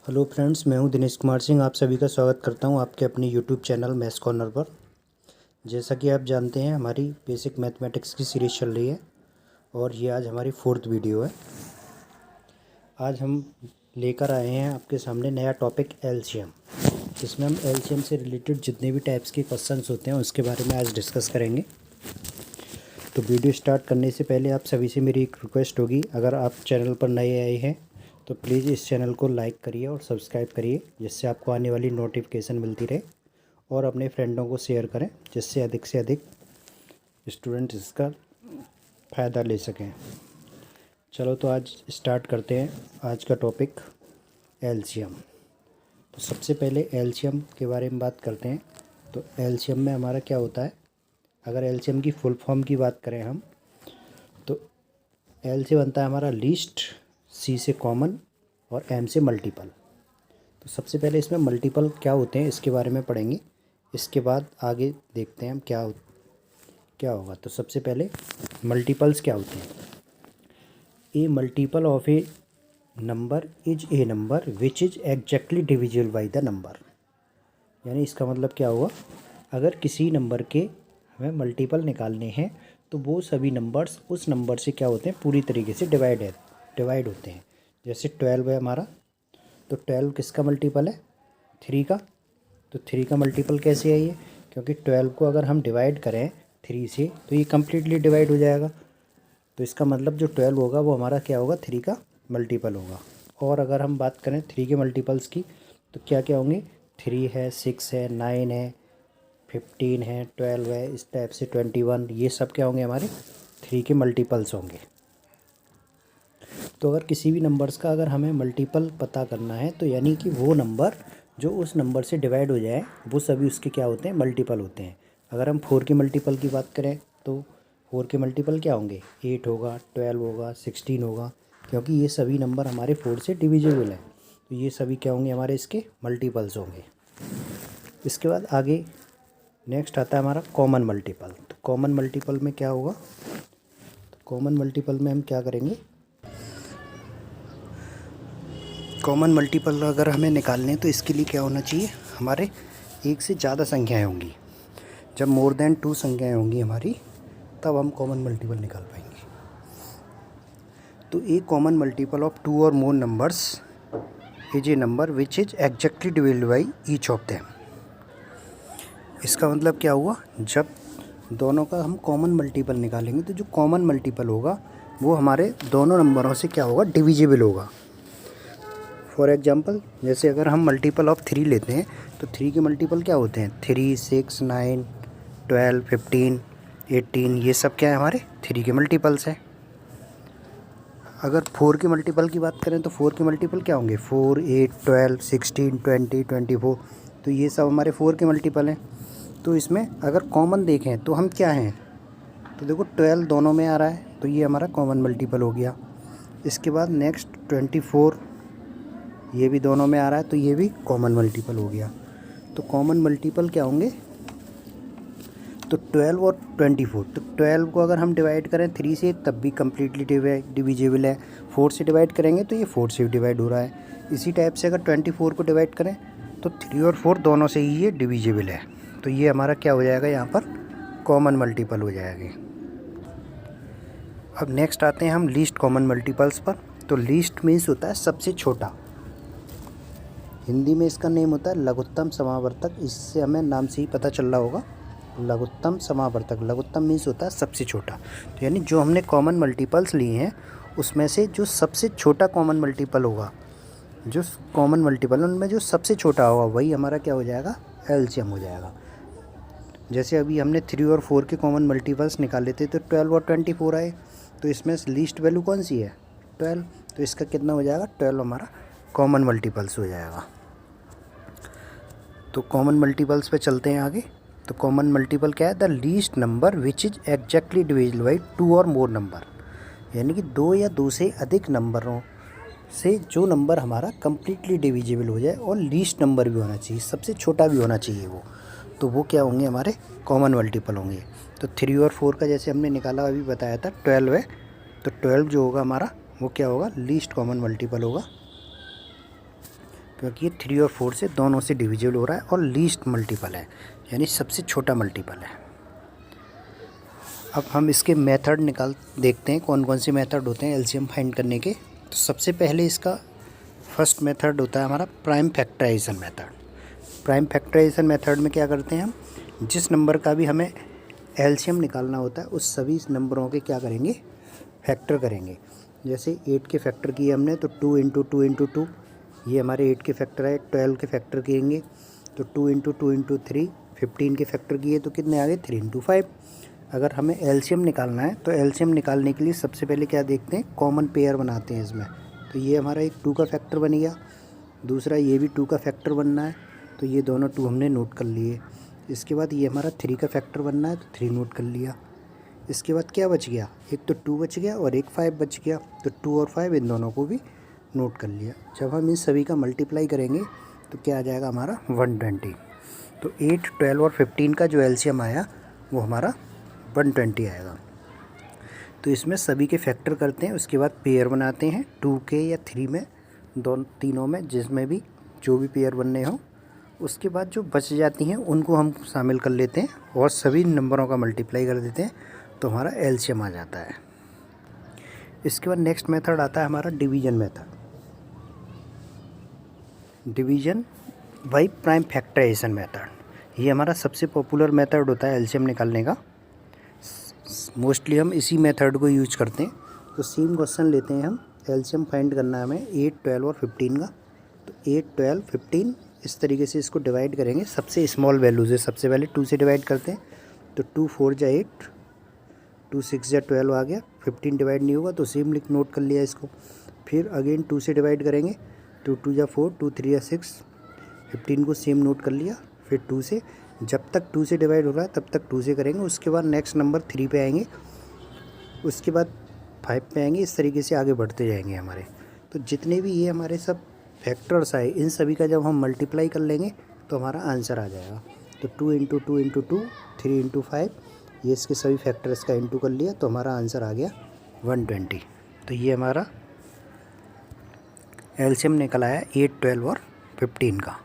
Hello friends, मैं हूं दिनेश कुमार सिंह। आप सभी का स्वागत करता हूं आपके अपने यूट्यूब चैनल मैथ्स कॉर्नर पर। जैसा कि आप जानते हैं, हमारी बेसिक मैथमेटिक्स की सीरीज़ चल रही है और ये आज हमारी 4th वीडियो है। आज हम लेकर आए हैं आपके सामने नया टॉपिक एलसीएम। इसमें हम एलसीएम से रिलेटेड जितने भी टाइप्स के क्वेश्चंस होते हैं उसके बारे में आज डिस्कस करेंगे। तो वीडियो स्टार्ट करने से पहले आप सभी से मेरी एक रिक्वेस्ट होगी, अगर आप चैनल पर नए आए हैं तो प्लीज़ इस चैनल को लाइक करिए और सब्सक्राइब करिए, जिससे आपको आने वाली नोटिफिकेशन मिलती रहे, और अपने फ्रेंडों को शेयर करें जिससे अधिक से अधिक स्टूडेंट इसका फ़ायदा ले सकें। चलो तो आज स्टार्ट करते हैं आज का टॉपिक एलसीएम। तो सबसे पहले एलसीएम के बारे में बात करते हैं। तो एलसीएम में हमारा क्या होता है, अगर एलसीएम की फुल फॉर्म की बात करें हम, तो एल से बनता है हमारा लीस्ट, सी से कॉमन और एम से मल्टीपल। तो सबसे पहले इसमें मल्टीपल क्या होते हैं इसके बारे में पढ़ेंगे, इसके बाद आगे देखते हैं हम क्या होगा। तो सबसे पहले मल्टीपल्स क्या होते हैं। A multiple of a number is a number which is exactly divisible by the number. यानी इसका मतलब क्या हुआ, अगर किसी नंबर के हमें मल्टीपल निकालने हैं तो वो सभी नंबर्स उस नंबर से क्या होते हैं, पूरी तरीके से डिवाइड होते हैं। जैसे 12 है हमारा, तो 12 किसका मल्टीपल है, 3 का। तो 3 का मल्टीपल कैसे है ये, क्योंकि 12 को अगर हम डिवाइड करें 3 से तो ये कम्प्लीटली डिवाइड हो जाएगा। तो इसका मतलब जो 12 होगा वो हमारा क्या होगा, 3 का मल्टीपल होगा। और अगर हम बात करें 3 के मल्टीपल्स की तो क्या क्या होंगे, 3 है, 6 है, 9 है, 15 है, 12 है, इस टाइप से 21, ये सब क्या होंगे, हमारे 3 के मल्टीपल्स होंगे। तो अगर किसी भी नंबर्स का अगर हमें मल्टीपल पता करना है तो यानी कि वो नंबर जो उस नंबर से डिवाइड हो जाए वो सभी उसके क्या होते हैं, मल्टीपल होते हैं। अगर हम 4 के मल्टीपल की बात करें तो 4 के मल्टीपल क्या होंगे, 8 होगा, 12 होगा, 16 होगा, क्योंकि ये सभी नंबर हमारे 4 से डिविजिबल हैं। तो ये सभी क्या होंगे, हमारे इसके मल्टीपल्स होंगे। इसके बाद आगे नेक्स्ट आता है हमारा कॉमन मल्टीपल। तो कॉमन मल्टीपल में क्या होगा, तो कॉमन मल्टीपल में हम क्या करेंगे, कॉमन मल्टीपल अगर हमें निकालने हैं तो इसके लिए क्या होना चाहिए, हमारे एक से ज़्यादा संख्याएं होंगी। जब मोर देन 2 संख्याएं होंगी हमारी, तब हम कॉमन मल्टीपल निकाल पाएंगे। तो ए कॉमन मल्टीपल ऑफ 2 और मोर numbers is a number which is exactly divided by each of them. इसका मतलब क्या हुआ, जब दोनों का हम कॉमन मल्टीपल निकालेंगे तो जो कॉमन मल्टीपल होगा वो हमारे दोनों नंबरों से क्या होगा, डिविजिबल होगा। फॉर एग्जांपल, जैसे अगर हम मल्टीपल ऑफ 3 लेते हैं तो 3 के मल्टीपल क्या होते हैं, 3, 6, 9, 12, 15, 18, ये सब क्या है, हमारे 3 के मल्टीपल्स हैं। अगर 4 के मल्टीपल की बात करें तो 4 के मल्टीपल क्या होंगे, 4, 8, 12, 16, 20, 24, तो ये सब हमारे 4 के मल्टीपल हैं। तो इसमें अगर कॉमन देखें तो हम क्या हैं, तो देखो 12 दोनों में आ रहा है तो ये हमारा कॉमन मल्टीपल हो गया। इसके बाद नेक्स्ट 24, ये भी दोनों में आ रहा है तो ये भी कॉमन मल्टीपल हो गया। तो कॉमन मल्टीपल क्या होंगे, तो 12 और 24। तो 12 को अगर हम डिवाइड करें 3 से तब भी कम्प्लीटली डिविजिबल है। 4 से डिवाइड करेंगे तो ये 4 से भी डिवाइड हो रहा है। इसी टाइप से अगर 24 को डिवाइड करें तो 3 और 4 दोनों से ही ये डिविजिबल है। तो ये हमारा क्या हो जाएगा, यहाँ पर कॉमन मल्टीपल हो जाएगी। अब नेक्स्ट आते हैं हम लीस्ट कॉमन मल्टीपल्स पर। तो लीस्ट मीन्स होता है सबसे छोटा, हिंदी में इसका नेम होता है लघुत्तम समावर्तक। इससे हमें नाम से ही पता चल रहा होगा, लघुत्तम समावर्तक। लघुत्तम मीन्स होता है सबसे छोटा। तो यानी जो हमने कॉमन मल्टीपल्स लिए हैं उसमें से जो सबसे छोटा कॉमन मल्टीपल होगा, जो कॉमन मल्टीपल उनमें जो सबसे छोटा होगा वही हमारा क्या हो जाएगा, एलसीएम हो जाएगा। जैसे अभी हमने 3 और 4 के कॉमन मल्टीपल्स निकाले थे तो 12 और 24 आए, तो इसमें लीस्ट वैल्यू कौन सी है, 12। तो इसका कितना हो जाएगा, 12 हमारा कॉमन मल्टीपल्स हो जाएगा। तो कॉमन मल्टीपल्स पे चलते हैं आगे। तो कॉमन मल्टीपल क्या है, the least number which is exactly divisible by 2 और मोर नंबर। यानी कि 2 या 2 से अधिक नंबरों से जो नंबर हमारा कम्प्लीटली डिविजिबल हो जाए और लीस्ट नंबर भी होना चाहिए, सबसे छोटा भी होना चाहिए वो, तो वो क्या होंगे, हमारे कॉमन मल्टीपल होंगे। तो 3 और 4 का जैसे हमने निकाला अभी बताया था 12 है, तो 12 जो होगा हमारा वो क्या होगा, लीस्ट कॉमन मल्टीपल होगा। क्योंकि ये 3 और 4 से दोनों से डिविजिबल हो रहा है और लीस्ट मल्टीपल है, यानी सबसे छोटा मल्टीपल है। अब हम इसके मेथड देखते हैं कौन कौन से मेथड होते हैं एलसीएम फाइंड करने के। तो सबसे पहले इसका फर्स्ट मेथड होता है हमारा prime factorization method. Prime factorization method में क्या करते हैं हम, जिस नंबर का भी हमें एलसीएम निकालना होता है उस सभी नंबरों के क्या करेंगे, फैक्टर करेंगे। जैसे 8 के फैक्टर किए हमने तो 2 इंटू 2 इंटू 2, ये हमारे 8 के फैक्टर है। 12 के फैक्टर किएंगे तो 2 इंटू 2 इंटू 3। 15 के फैक्टर किए तो कितने आ गए, 3 इंटू 5। अगर हमें एलसीएम निकालना है तो एलसीएम निकालने के लिए सबसे पहले क्या देखते हैं, कॉमन पेयर बनाते हैं इसमें। तो ये हमारा एक 2 का फैक्टर बन गया, दूसरा ये भी 2 का फैक्टर बनना है तो ये दोनों 2 हमने नोट कर लिए। इसके बाद ये हमारा 3 का फैक्टर बनना है तो 3 नोट कर लिया। इसके बाद क्या बच गया, एक तो 2 बच गया और एक 5 बच गया, तो 2 और 5 इन दोनों को भी नोट कर लिया। जब हम इन सभी का मल्टीप्लाई करेंगे तो क्या आ जाएगा हमारा 120। तो 8, 12 और 15 का जो एलसीएम आया वो हमारा 120 आएगा। तो इसमें सभी के फैक्टर करते हैं, उसके बाद पेयर बनाते हैं 2 के या 3 में, तीनों में, जिसमें भी जो भी पेयर बनने हो। उसके बाद जो बच जाती हैं उनको हम शामिल कर लेते हैं और सभी नंबरों का मल्टीप्लाई कर देते हैं तो हमारा एलसीएम आ जाता है। इसके बाद नेक्स्ट मेथड आता है हमारा division method. Division by prime factorization method, ये हमारा सबसे पॉपुलर मेथड होता है एलसीएम निकालने का। मोस्टली हम इसी मेथड को यूज करते हैं। तो सेम क्वेश्चन लेते हैं हम, एलसीएम फाइंड करना है हमें 8, 12 और 15 का। तो 8, 12, 15 इस तरीके से इसको डिवाइड करेंगे सबसे स्मॉल वैल्यू से। सबसे पहले 2 से डिवाइड करते हैं तो 2 4 जा 8, 2 6 जा 12 आ गया। 15 डिवाइड नहीं होगा तो सेम नोट कर लिया इसको। फिर अगेन 2 से डिवाइड करेंगे, 2 2 जा 4, 2 3 जा 6, 15 को सेम नोट कर लिया। फिर 2 से, जब तक 2 से डिवाइड हो रहा है तब तक 2 से करेंगे। उसके बाद नेक्स्ट नंबर 3 पे आएंगे, उसके बाद 5 पे आएंगे। इस तरीके से आगे बढ़ते जाएंगे हमारे। तो जितने भी ये हमारे सब फैक्टर्स आए इन सभी का जब हम मल्टीप्लाई कर लेंगे तो हमारा आंसर आ जाएगा। तो 2 इंटू 2 इंटू 2, 3 इंटू 5, ये इसके सभी फैक्टर्स का इंटू कर लिया तो हमारा आंसर आ गया 120। तो ये हमारा एलसीएम निकल आया 8, 12 और 15 का।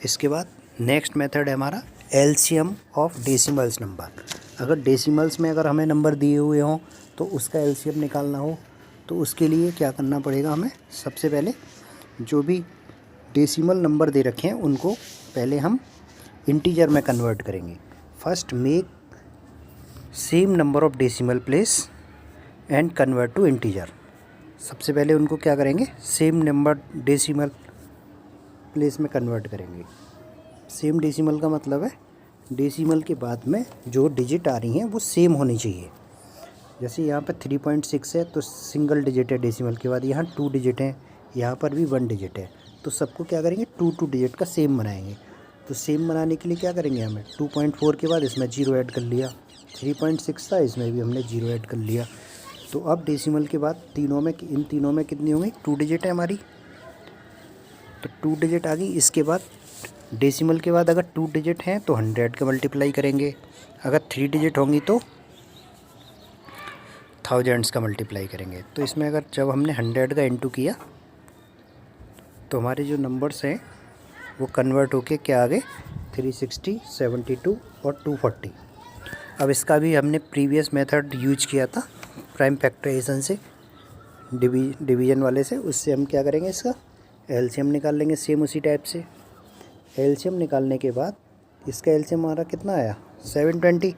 इसके बाद नेक्स्ट मेथड है हमारा एलसीएम ऑफ डेसिमल्स नंबर। अगर डेसिमल्स में अगर हमें नंबर दिए हुए हों तो उसका एलसीएम निकालना हो तो उसके लिए क्या करना पड़ेगा हमें, सबसे पहले जो भी डेसिमल नंबर दे रखे हैं उनको पहले हम इंटीजर में कन्वर्ट करेंगे। First make same number of decimal place and convert to integer. सबसे पहले उनको क्या करेंगे, सेम नंबर डेसिमल प्लेस में कन्वर्ट करेंगे। सेम डेसिमल का मतलब है डेसिमल के बाद में जो डिजिट आ रही हैं वो सेम होनी चाहिए। जैसे यहाँ पर 3.6 है तो सिंगल डिजिट है डेसिमल के बाद, यहाँ 2 डिजिट हैं, यहाँ पर भी 1 डिजिट है। तो सबको क्या करेंगे, 2 डिजिट का सेम बनाएंगे। तो सेम बनाने के लिए क्या करेंगे हमें, 2.4 के बाद इसमें 0 ऐड कर लिया, 3.6 था इसमें भी हमने 0 ऐड कर लिया। तो अब डेसिमल के बाद इन तीनों में कितनी होंगी, 2 डिजिट है हमारी, तो 2 डिजिट आ गई। इसके बाद डेसिमल के बाद अगर 2 डिजिट हैं तो 100 का मल्टीप्लाई करेंगे, अगर 3 डिजिट होंगी तो थाउजेंड्स का मल्टीप्लाई करेंगे। तो इसमें अगर जब हमने 100 का इंटू किया तो हमारे जो नंबर्स हैं वो कन्वर्ट होके क्या आ गए, 360, 72 और 240। अब इसका भी हमने प्रीवियस मेथड यूज किया था प्राइम फैक्टराइजेशन से, डिवीजन वाले से। उससे हम क्या करेंगे, इसका एलसीएम निकाल लेंगे सेम उसी टाइप से। एलसीएम निकालने के बाद इसका एलसीएम हमारा कितना आया, 720।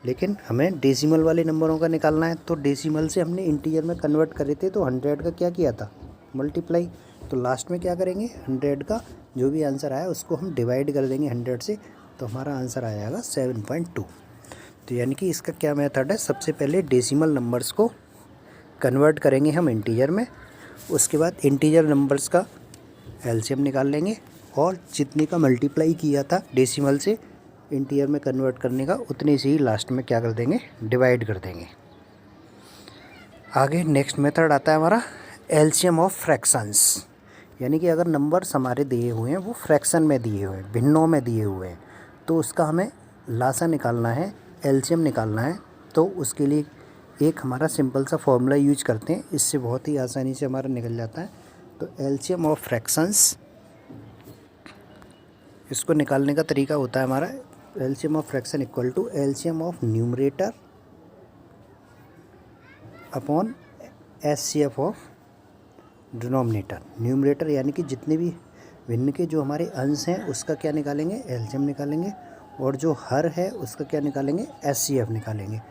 लेकिन हमें डेसिमल वाले नंबरों का निकालना है तो डेसिमल से हमने इंटीजर में कन्वर्ट करे थे तो 100 का क्या किया था, मल्टीप्लाई। तो लास्ट में क्या करेंगे, 100 का जो भी आंसर आया उसको हम डिवाइड कर देंगे 100 से, तो हमारा आंसर आ जाएगा 7.2। तो यानी कि इसका क्या मेथड है, सबसे पहले डेसिमल नंबर्स को कन्वर्ट करेंगे हम इंटीजर में, उसके बाद इंटीजर नंबर्स का एलसीएम निकाल लेंगे और जितने का मल्टीप्लाई किया था डेसिमल से इंटीजर में कन्वर्ट करने का उतने से ही लास्ट में क्या कर देंगे, डिवाइड कर देंगे। आगे नेक्स्ट मेथड आता है हमारा एलसीएम ऑफ फ्रैक्शंस। यानी कि अगर नंबर्स हमारे दिए हुए हैं वो फ्रैक्शन में दिए हुए हैं, भिन्नों में दिए हुए हैं, तो उसका हमें लासा निकालना है, एलसीएम निकालना है। तो उसके लिए एक हमारा सिंपल सा फॉर्मूला यूज करते हैं, इससे बहुत ही आसानी से हमारा निकल जाता है। तो एलसीएम ऑफ फ्रैक्शंस, इसको निकालने का तरीका होता है हमारा LCM of fraction equal to LCM of numerator upon HCF of denominator. Numerator यानी कि जितने भी भिन्न के जो हमारे अंश हैं उसका क्या निकालेंगे, एलसीएम निकालेंगे, और जो हर है उसका क्या निकालेंगे, एचसीएफ निकालेंगे,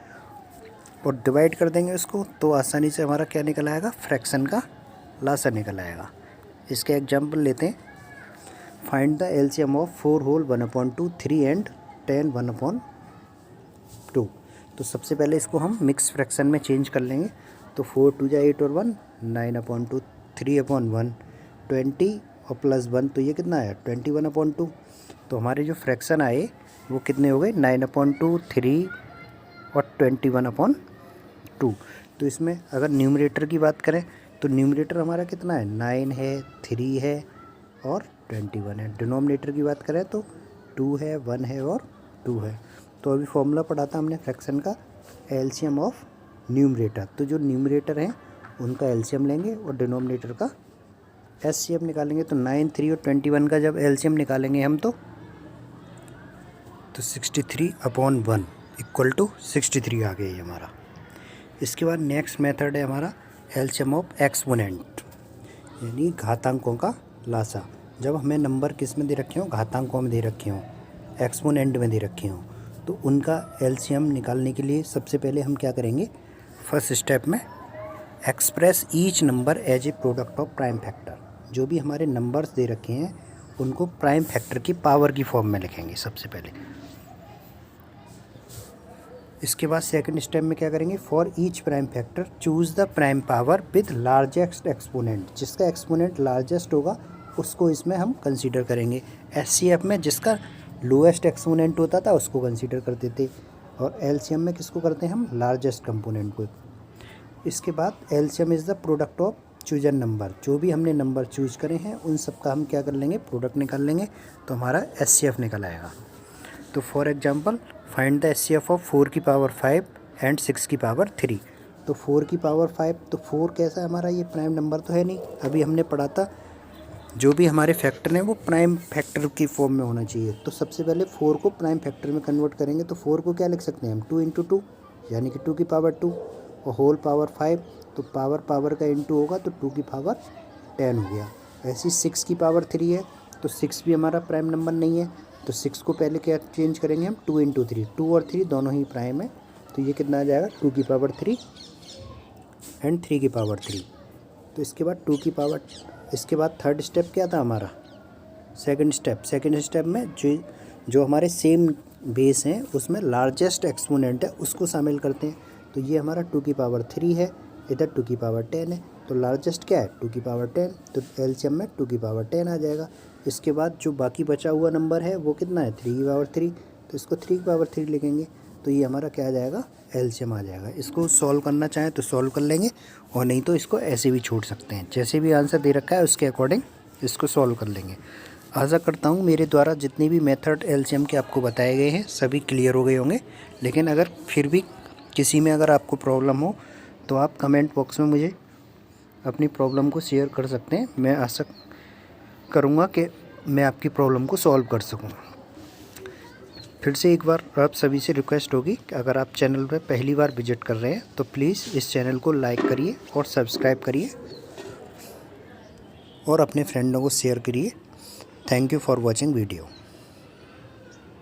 और डिवाइड कर देंगे उसको, तो आसानी से हमारा क्या निकल आएगा, फ्रैक्शन का लासा निकल आएगा। इसके एग्जाम्पल लेते हैं। Find the LCM of 4 whole 1/2, 3 and 10 1/2। तो सबसे पहले इसको हम मिक्स फ्रैक्शन में चेंज कर लेंगे। तो 4 2 जा 8 और 1 9/2, 3/1 20 और प्लस 1, तो ये कितना आया 21/2। तो हमारे जो फ्रैक्शन आए वो कितने हो गए, 9/2, 3 और 21/2। तो इसमें अगर न्यूमरेटर की बात करें तो न्यूमरेटर हमारा कितना है, 9 है, 3 है और 21 है। डिनोमिनेटर की बात करें तो 2 है, 1 है और 2 है। तो अभी फॉर्मूला पढ़ा था हमने फ्रैक्शन का, एलसीएम ऑफ न्यूमरेटर। तो जो न्यूमरेटर हैं उनका एलसीएम लेंगे और डिनोमिनेटर का एचसीएफ निकालेंगे। तो 9, 3 और 21 का जब एलसीएम निकालेंगे हम तो 63/1 इक्वल टू 63 आ गया ये हमारा। इसके बाद नेक्स्ट मेथड है हमारा एलसीएम ऑफ एक्सपोनेंट, यानी घातांकों का लासा। जब हमें नंबर किस में दे रखे हों, घातांकों में दे रखे हों, एक्सपोनेंट में दे रखे हों, तो उनका एलसीएम निकालने के लिए सबसे पहले हम क्या करेंगे, फर्स्ट स्टेप में express each number as a product of prime factor. जो भी हमारे नंबर्स दे रखे हैं उनको प्राइम फैक्टर की पावर की फॉर्म में लिखेंगे सबसे पहले। इसके बाद सेकंड स्टेप में क्या करेंगे, for each prime factor choose the prime power with largest exponent. जिसका एक्सपोनेंट लार्जेस्ट होगा उसको इसमें हम कंसीडर करेंगे। एचसीएफ में जिसका लोएस्ट एक्सपोनेंट होता था उसको कंसीडर करते थे, और एलसीएम में किसको करते हैं हम, लार्जेस्ट कंपोनेंट को। इसके बाद LCM is the product of chosen number. जो भी हमने नंबर चूज करे हैं उन सब का हम क्या कर लेंगे, प्रोडक्ट निकाल लेंगे, तो हमारा एचसीएफ निकल आएगा। तो for example find the HCF of 4 की पावर 5 एंड 6 की पावर 3। तो 4 की पावर 5, तो 4 कैसा है हमारा, ये प्राइम नंबर तो है नहीं। अभी हमने पढ़ा था जो भी हमारे फैक्टर हैं वो प्राइम फैक्टर की फॉर्म में होना चाहिए। तो सबसे पहले 4 को प्राइम फैक्टर में कन्वर्ट करेंगे। तो 4 को क्या लिख सकते हैं हम, 2 × 2 यानी कि 2 की पावर 2, और होल पावर 5, तो पावर का इंटू होगा तो 2 की पावर 10 हो गया। ऐसी 6 की पावर 3 है, तो 6 भी हमारा प्राइम नंबर नहीं है, तो 6 को पहले क्या चेंज करेंगे हम, 2 × 3। 2 और 3 दोनों ही प्राइम है, तो ये कितना आ जाएगा, 2 की पावर 3 एंड 3 की पावर 3। तो इसके बाद 2 की पावर, इसके बाद थर्ड स्टेप क्या था हमारा, सेकंड स्टेप में जो हमारे सेम बेस हैं उसमें लार्जेस्ट एक्सपोनेंट है उसको शामिल करते हैं। तो ये हमारा 2 की पावर 3 है, इधर 2 की पावर 10 है, तो लार्जेस्ट क्या है, 2 की पावर 10, तो एलसीएम में 2 की पावर 10 आ जाएगा। इसके बाद जो बाकी बचा हुआ नंबर है वो कितना है, 3 की पावर 3, तो इसको 3 की पावर 3 लिखेंगे, तो ये हमारा क्या आ जाएगा, एलसीएम आ जाएगा। इसको सॉल्व करना चाहें तो सॉल्व कर लेंगे, और नहीं तो इसको ऐसे भी छोड़ सकते हैं। जैसे भी आंसर दे रखा है उसके अकॉर्डिंग इसको सॉल्व कर लेंगे। आशा करता हूँ मेरे द्वारा जितने भी मेथड एलसीएम के आपको बताए गए हैं सभी क्लियर हो गए होंगे। लेकिन अगर फिर भी किसी में अगर आपको प्रॉब्लम हो तो आप कमेंट बॉक्स में मुझे अपनी प्रॉब्लम को शेयर कर सकते हैं। मैं आशा करूँगा कि मैं आपकी प्रॉब्लम को सॉल्व कर सकूँ। फिर से एक बार आप सभी से रिक्वेस्ट होगी कि अगर आप चैनल पर पहली बार विजिट कर रहे हैं तो प्लीज़ इस चैनल को लाइक करिए और सब्सक्राइब करिए और अपने फ्रेंडों को शेयर करिए। Thank you for watching video.